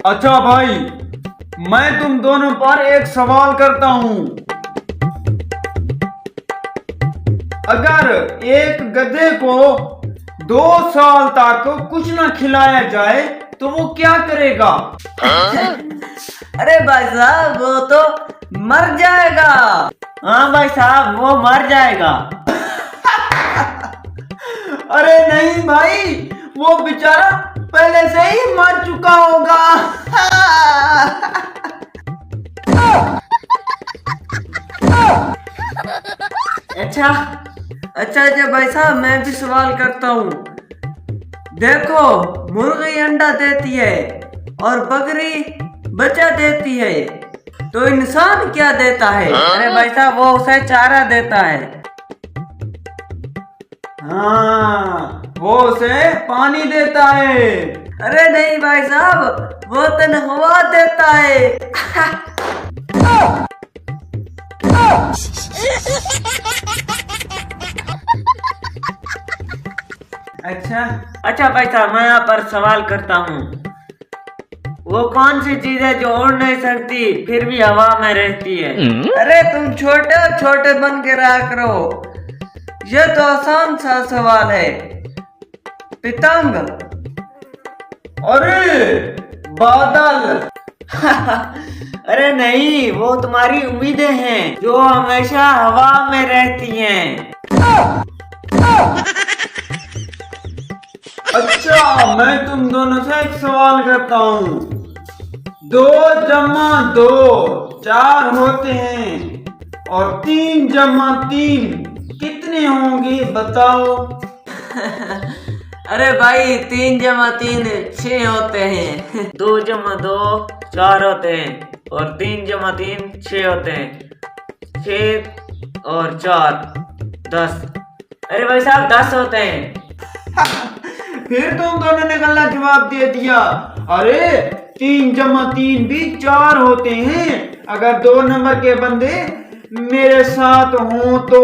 अच्छा भाई, मैं तुम दोनों पर एक सवाल करता हूं। अगर एक गधे को 2 साल तक कुछ न खिलाया जाए तो वो क्या करेगा? अरे भाई साहब, वो तो मर जाएगा। हाँ भाई साहब, वो मर जाएगा। अरे नहीं भाई, वो बेचारा पहले से ही मर चुका होगा। अच्छा अच्छा अच्छा भाई साहब, मैं भी सवाल करता हूँ। देखो, मुर्गी अंडा देती है और बकरी बच्चा देती है, तो इंसान क्या देता है? अरे भाई साहब, वो उसे चारा देता है। हाँ, वो उसे पानी देता है। अरे नहीं भाई साहब, वो तन्ख्वाह देता है। अच्छा अच्छा भाई साहब, मैं यहाँ पर सवाल करता हूँ। वो कौन सी चीज है जो उड़ नहीं सकती फिर भी हवा में रहती है? अरे तुम छोटे छोटे बन के रहा करो, ये तो आसान सा सवाल है। पतंग। अरे बादल। अरे नहीं, वो तुम्हारी उम्मीदें हैं जो हमेशा हवा में रहती हैं। अच्छा, मैं तुम दोनों से एक सवाल करता हूँ। 2 जमा 2 4 होते हैं और 3 जमा 3 कितने होंगे बताओ? अरे भाई, 3 जमा 3 6 होते हैं। 2 जमा 2 4 होते हैं और 3 जमा 3 6 होते हैं। 6 और 4 10। अरे भाई साहब, 10 होते हैं। फिर तुम दोनों ने गलत जवाब दे दिया। अरे 3 जमा 3 भी 4 होते हैं, अगर 2 नंबर के बंदे मेरे साथ हों तो।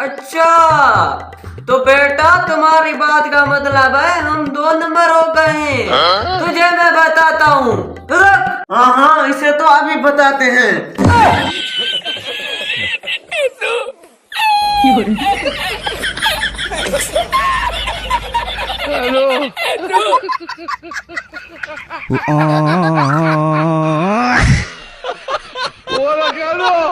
अच्छा, तो बेटा तुम्हारी बात का मतलब है हम 2 नंबर हो गए हैं। तुझे मैं बताता हूँ। हाँ हाँ, इसे तो अभी बताते हैं। Hola, Carlos.